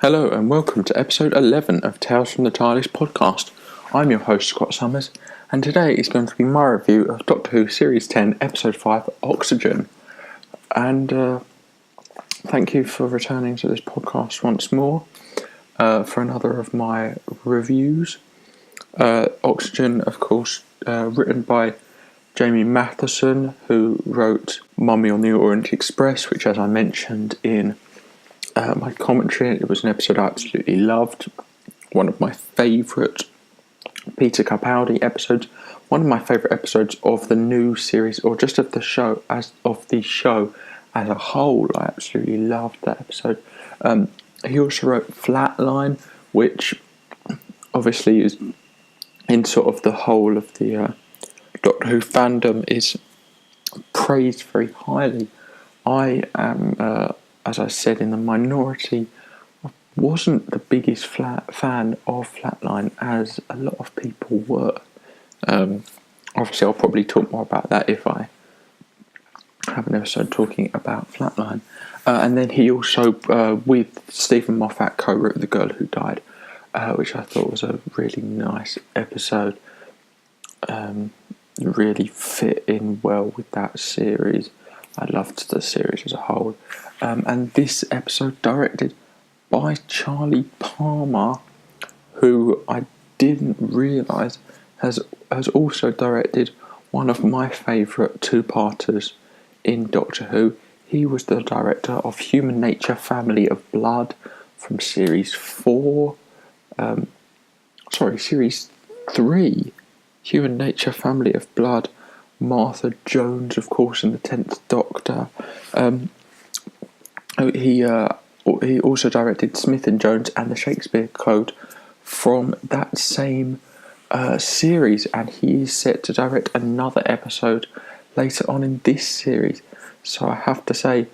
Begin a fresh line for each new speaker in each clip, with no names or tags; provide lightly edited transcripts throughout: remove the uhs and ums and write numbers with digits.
Hello and welcome to episode 11 of Tales from the TARDIS Podcast. I'm your host Scott Summers, and today is going to be my review of Doctor Who Series 10 Episode 5 Oxygen. And thank you for returning to this podcast once more for another of my reviews. Oxygen, of course, written by Jamie Matheson, who wrote Mummy on the Orient Express, which, as I mentioned in my commentary, it was an episode I absolutely loved. One of my favourite Peter Capaldi episodes. One of my favourite episodes of the new series, or just of the show as a whole. I absolutely loved that episode. He also wrote Flatline, which obviously is in sort of the whole of the Doctor Who fandom is praised very highly. I am, as I said, in the minority. I wasn't the biggest fan of Flatline, as a lot of people were. Obviously, I'll probably talk more about that if I have an episode talking about Flatline. And then he also, with Stephen Moffat, co-wrote The Girl Who Died, which I thought was a really nice episode. Really fit in well with that series. I loved the series as a whole. And this episode directed by Charlie Palmer, who I didn't realise has also directed one of my favourite two-parters in Doctor Who. He was the director of Human Nature Family of Blood from Series 3. Human Nature Family of Blood. Martha Jones, of course, in the 10th Doctor. He also directed Smith and Jones and the Shakespeare Code from that same series, and he is set to direct another episode later on in this series. So I have to say,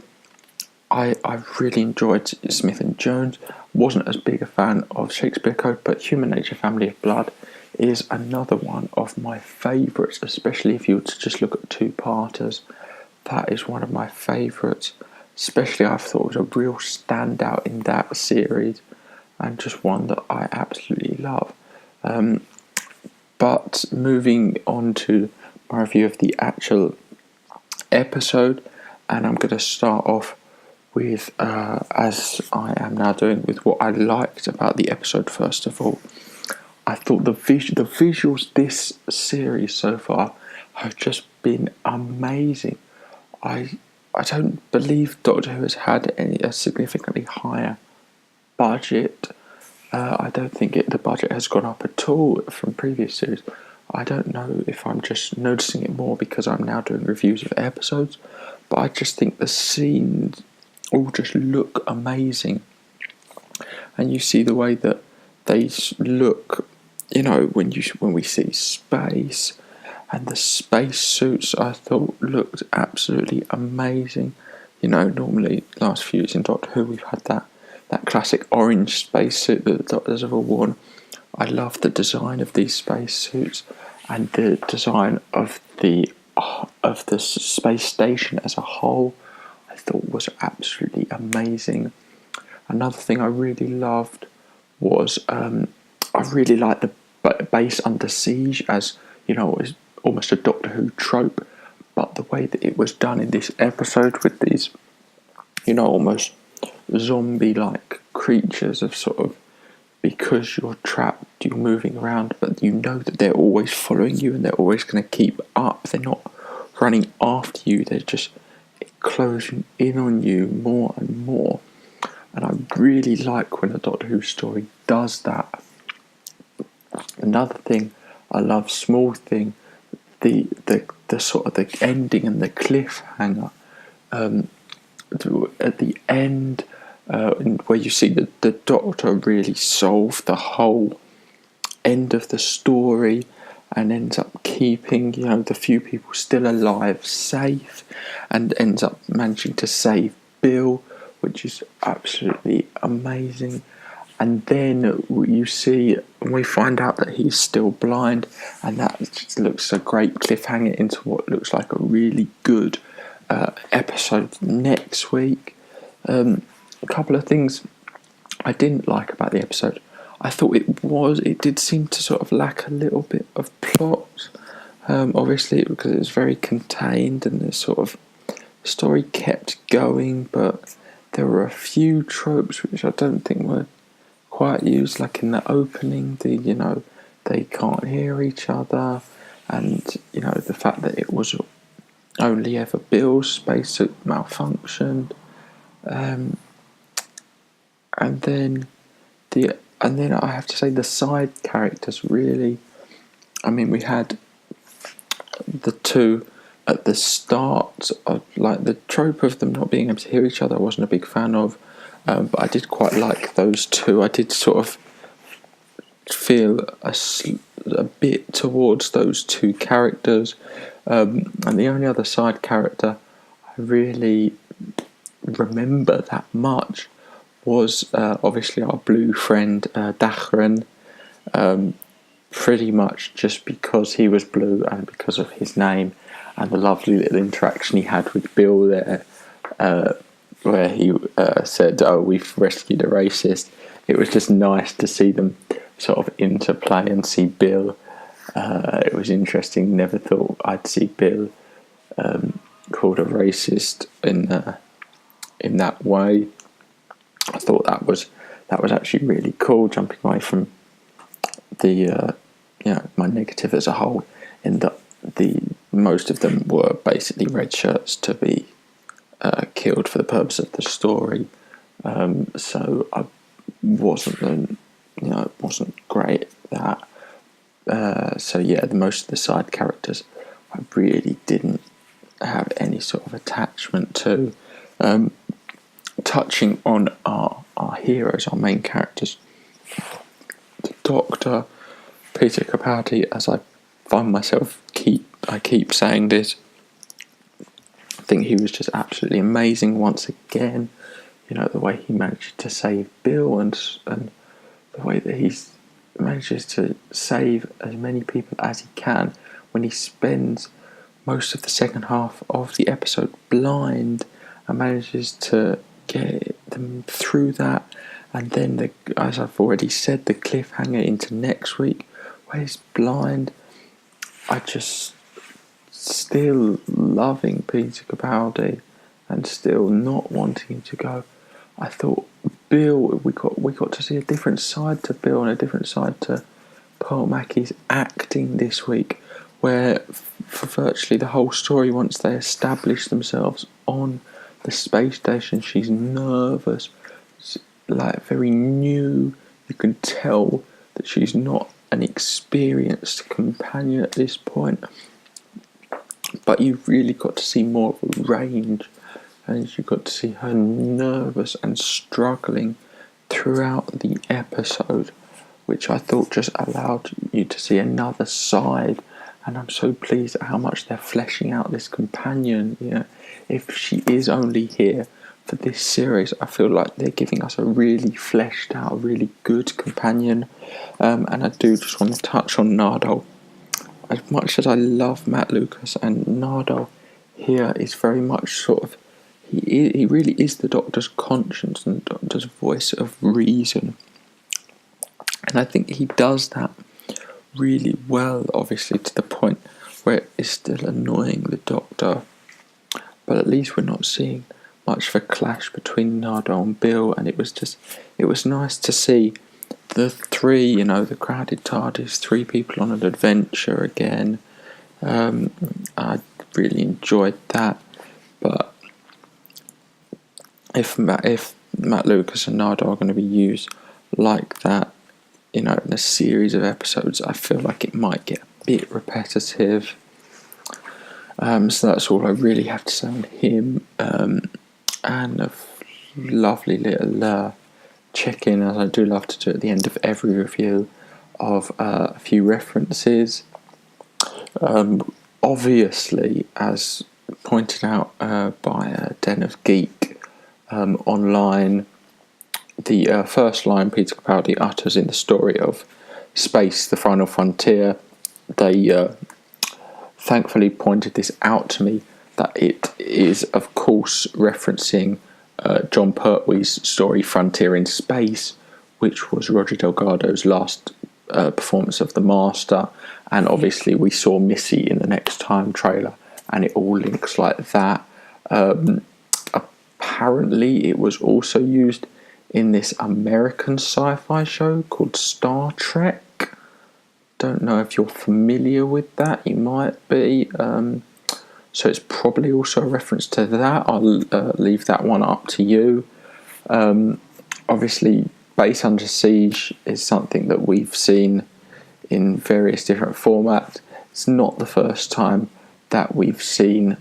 I really enjoyed Smith and Jones. Wasn't as big a fan of Shakespeare Code, but Human Nature Family of Blood is another one of my favourites, especially if you were to just look at two-parters. That is one of my favourites, especially I thought was a real standout in that series, and just one that I absolutely love. But moving on to my review of the actual episode, and I'm going to start off with, as I am now doing, with what I liked about the episode first of all. I thought the visuals this series so far have just been amazing. I don't believe Doctor Who has had a significantly higher budget. I don't think the budget has gone up at all from previous series. I don't know if I'm just noticing it more because I'm now doing reviews of episodes, but I just think the scenes all just look amazing. And you see the way that they look, you know, when we see space, and the space suits I thought looked absolutely amazing. You know, normally last few years in Doctor Who we've had that classic orange space suit that the Doctors have all worn. I love the design of these space suits, and the design of the space station as a whole I thought was absolutely amazing. Another thing I really loved was I really liked the base under siege, as you know, it was almost a Doctor Who trope, but the way that it was done in this episode with these, you know, almost zombie-like creatures of sort of, because you're trapped, you're moving around, but you know that they're always following you and they're always going to keep up. They're not running after you, they're just closing in on you more and more. And I really like when a Doctor Who story does that. Another thing I love, small thing, the sort of the ending and the cliffhanger at the end, where you see the Doctor really solve the whole end of the story and ends up keeping, you know, the few people still alive safe, and ends up managing to save Bill, which is absolutely amazing. And then we find out that he's still blind, and that just looks a great cliffhanger into what looks like a really good episode next week. A couple of things I didn't like about the episode. I thought it did seem to sort of lack a little bit of plot. Obviously, because it was very contained and the sort of story kept going, but there were a few tropes which I don't think were quite used, like in the opening, they can't hear each other, and the fact that it was only ever Bill's spacesuit malfunctioned, and then I have to say the side characters really. I mean, we had the two at the start of, like, the trope of them not being able to hear each other I wasn't a big fan of, but I did quite like those two. I did sort of feel a bit towards those two characters, and the only other side character I really remember that much was obviously our blue friend Dachran, pretty much just because he was blue and because of his name and the lovely little interaction he had with Bill there, where he said, "Oh, we've rescued a racist." It was just nice to see them sort of interplay and see Bill. It was interesting. Never thought I'd see Bill called a racist in that way. I thought that was actually really cool. Jumping away from the my negative as a whole, in that the most of them were basically red shirts to be killed for the purpose of the story. So I wasn't it wasn't great that. So yeah, most of the side characters I really didn't have any sort of attachment to. Touching on our heroes, our main characters, the Doctor, Peter Capaldi, as I find myself I keep saying this, I think he was just absolutely amazing once again. The way he managed to save Bill and the way that he manages to save as many people as he can when he spends most of the second half of the episode blind and manages to get them through that, and then as I've already said, the cliffhanger into next week where he's blind. I just still loving Peter Capaldi and still not wanting him to go. I thought Bill, we got to see a different side to Bill and a different side to Pearl Mackie's acting this week, where for virtually the whole story, once they establish themselves on the space station, she's nervous, like very new. You can tell that she's not an experienced companion at this point, but you've really got to see more of a range, and you got to see her nervous and struggling throughout the episode, which I thought just allowed you to see another side. And I'm so pleased at how much they're fleshing out this companion. If she is only here for this series, I feel like they're giving us a really fleshed out, really good companion. And I do just want to touch on Nardole. As much as I love Matt Lucas, and Nardole here is very much sort of, he really is the Doctor's conscience and the Doctor's voice of reason. And I think he does that really well, obviously, to the point where it's still annoying the Doctor, but at least we're not seeing much of a clash between Nardole and Bill, and it was nice to see the three, the crowded TARDIS, three people on an adventure again. I really enjoyed that, but if Matt Lucas and Nardole are going to be used like that, in a series of episodes, I feel like it might get a bit repetitive. So that's all I really have to say on him. And a lovely little check-in, as I do love to do at the end of every review, of a few references. Obviously, as pointed out by Den of Geek online, the first line Peter Capaldi utters in the story of Space, the Final Frontier, they thankfully pointed this out to me, that it is of course referencing John Pertwee's story Frontier in Space, which was Roger Delgado's last performance of the Master, and obviously we saw Missy in the Next Time trailer, and it all links like that. Apparently it was also used in this American sci-fi show called Star Trek. Don't know if you're familiar with that, you might be. So it's probably also a reference to that. I'll leave that one up to you. Obviously, Base Under Siege is something that we've seen in various different formats. It's not the first time that we've seen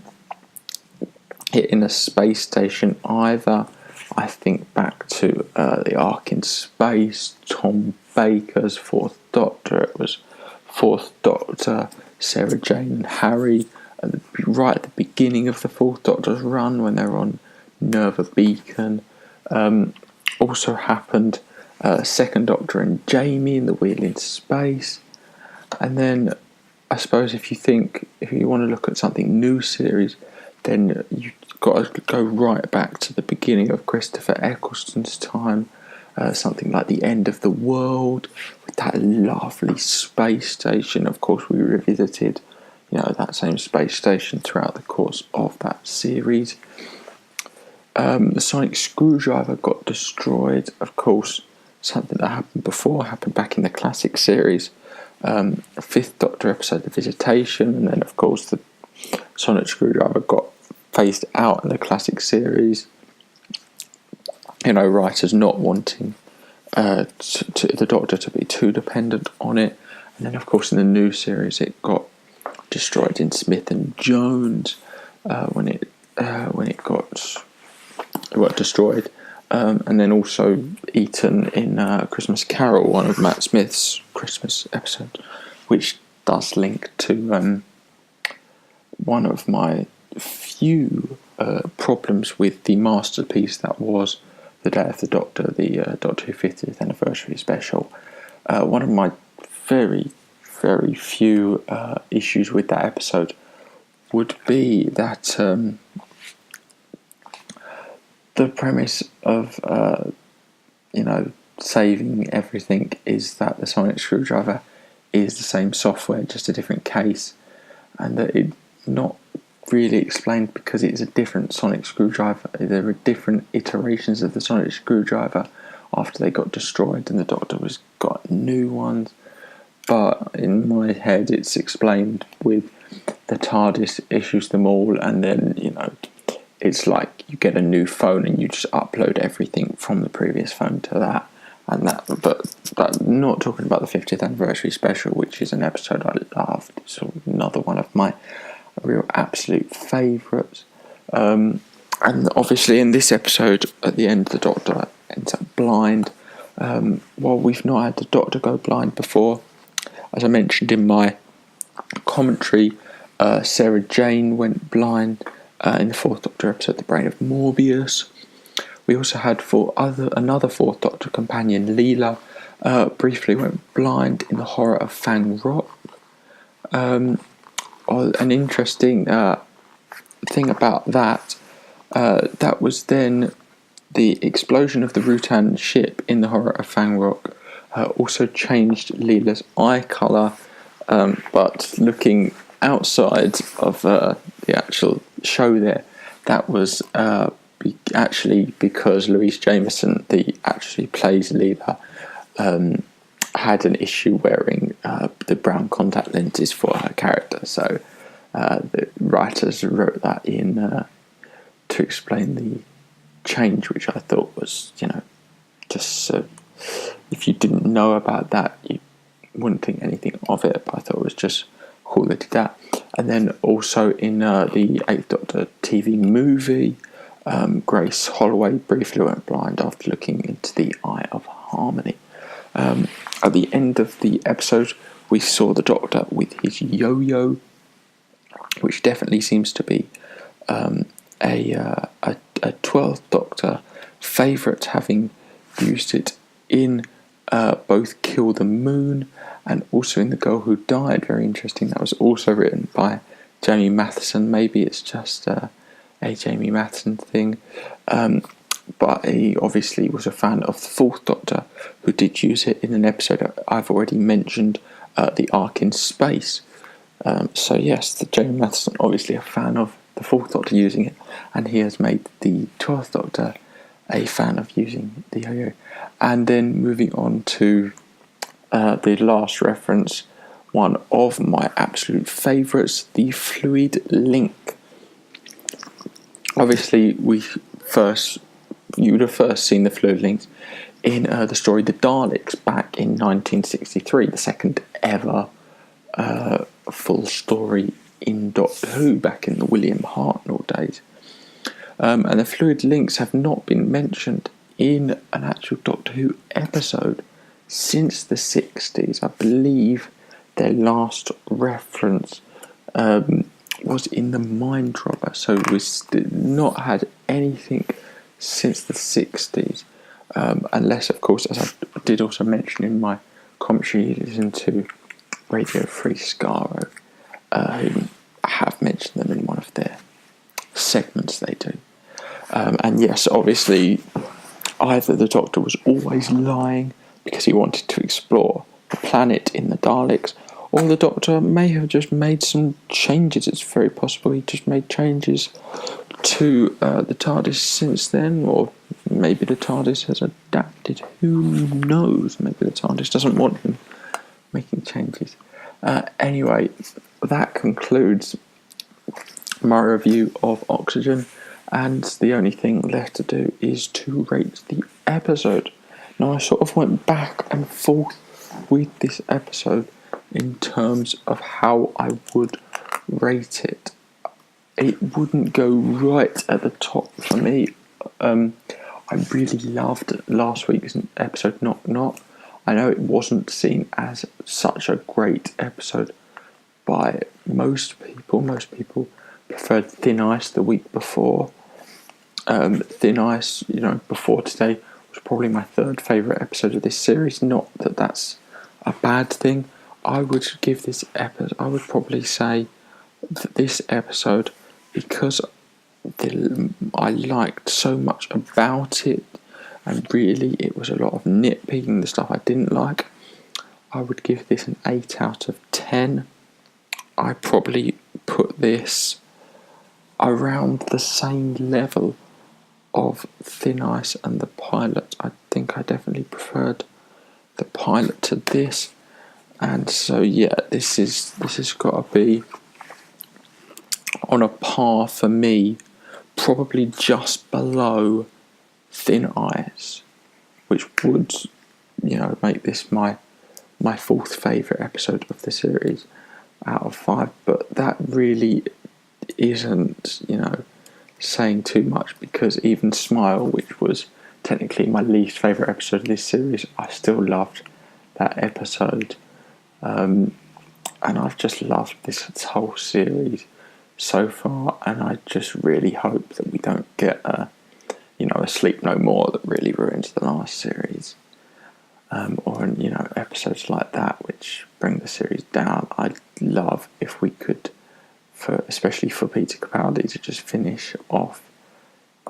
it in a space station either. I think back to the Ark in Space, Tom Baker's Fourth Doctor. It was Fourth Doctor, Sarah Jane and Harry, right at the beginning of the Fourth Doctor's run when they're on Nerva Beacon. Also happened Second Doctor and Jamie in The Wheel in Space. And then I suppose if you want to look at something new series, then you've got to go right back to the beginning of Christopher Eccleston's time. Something like The End of the World, with that lovely space station. Of course, we revisited, that same space station throughout the course of that series. The sonic screwdriver got destroyed. Of course, something that happened back in the classic series. Fifth Doctor episode, The Visitation, and then of course the sonic screwdriver got phased out in the classic series. Writers not wanting the Doctor to be too dependent on it. And then, of course, in the new series, it got destroyed in Smith and Jones when it got destroyed. And then also eaten in Christmas Carol, one of Matt Smith's Christmas episodes, which does link to one of my few problems with the masterpiece that was The Day of the Doctor, the Doctor Who 50th anniversary special. One of my very, very few issues with that episode would be that the premise of saving everything is that the sonic screwdriver is the same software, just a different case, and that it's not really explained because it's a different sonic screwdriver. There are different iterations of the sonic screwdriver after they got destroyed, and the Doctor got new ones. But in my head, it's explained with the TARDIS issues them all, and then it's like you get a new phone and you just upload everything from the previous phone to that. But not talking about the 50th anniversary special, which is an episode I loved. It's another one of my real absolute favourites. And obviously in this episode, at the end, the Doctor ends up blind. While we've not had the Doctor go blind before, as I mentioned in my commentary, Sarah Jane went blind in the Fourth Doctor episode, The Brain of Morbius. We also had another Fourth Doctor companion, Leela, briefly went blind in the Horror of Fang Rock. An interesting thing about that was then the explosion of the Rutan ship in the Horror of Fang Rock also changed Leela's eye colour, but looking outside of the actual show there, that was actually because Louise Jameson, the actually plays Leela, had an issue wearing the brown contact lenses for her character, so the writers wrote that in to explain the change, which I thought was, just if you didn't know about that, you wouldn't think anything of it, but I thought it was just cool they did that. And then also in the 8th Doctor TV movie, Grace Holloway briefly went blind after looking into the Eye of Harmony. At the end of the episode, we saw the Doctor with his yo-yo, which definitely seems to be a 12th Doctor favourite, having used it in both Kill the Moon and also in The Girl Who Died. Very interesting. That was also written by Jamie Matheson. Maybe it's just a Jamie Matheson thing. And but he obviously was a fan of the Fourth Doctor, who did use it in an episode I've already mentioned, The Ark in Space. So yes, Jamie Matheson obviously a fan of the Fourth Doctor using it, and he has made the 12th Doctor a fan of using the yo-yo. And then moving on to the last reference, one of my absolute favourites, the fluid link. Obviously, you would have first seen the fluid links in the story The Daleks back in 1963, the second ever full story in Doctor Who back in the William Hartnell days. And the fluid links have not been mentioned in an actual Doctor Who episode since the 60s. I believe their last reference was in the Mind Dropper, so we've not had anything since the 60s, unless, of course, as I did also mention in my commentary, listen to Radio Free Scaro, who have mentioned them in one of their segments they do. And yes, obviously, either the Doctor was always lying because he wanted to explore the planet in the Daleks, or the Doctor may have just made some changes. It's very possible he just made changes to the TARDIS since then, or maybe the TARDIS has adapted. Who knows? Maybe the TARDIS doesn't want him making changes. Anyway, that concludes my review of Oxygen, and the only thing left to do is to rate the episode. Now, I sort of went back and forth with this episode in terms of how I would rate it. It wouldn't go right at the top for me. I really loved last week's episode, Knock Knock. I know it wasn't seen as such a great episode by most people. Most people preferred Thin Ice the week before. Thin Ice, before today, was probably my third favourite episode of this series. Not that that's a bad thing. I would give this episode, I would probably say that this episode, because I liked so much about it, and really it was a lot of nitpicking the stuff I didn't like, I would give this an 8 out of 10. I probably put this around the same level of Thin Ice and the pilot. I think I definitely preferred the pilot to this, and so yeah, this has got to be on a par for me, probably just below Thin Ice, which would make this my fourth favourite episode of the series out of 5, but that really isn't saying too much, because even Smile, which was technically my least favourite episode of this series, I still loved that episode, and I've just loved this whole series so far, and I just really hope that we don't get a Sleep No More that really ruins the last series, or episodes like that which bring the series down. I'd love if we could, especially for Peter Capaldi, to just finish off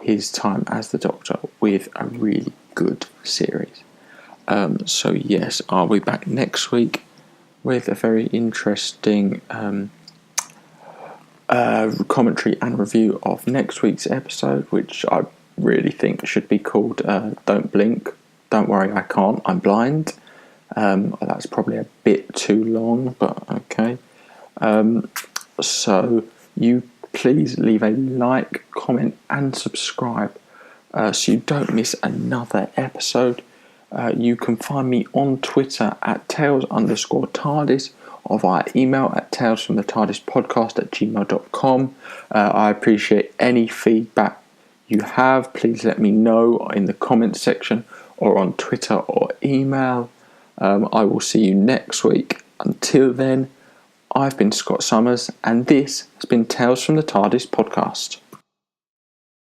his time as the Doctor with a really good series. So yes, I'll be back next week with a very interesting commentary and review of next week's episode, which I really think should be called Don't Blink, Don't Worry I Can't, I'm Blind. That's probably a bit too long, but okay. So you please leave a like, comment and subscribe so you don't miss another episode. You can find me on Twitter at Tales_TARDIS, or via email at talesfromthetardis@gmail.com. I appreciate any feedback you have. Please let me know in the comments section or on Twitter or email. I will see you next week. Until then, I've been Scott Summers, and this has been Tales from the TARDIS Podcast.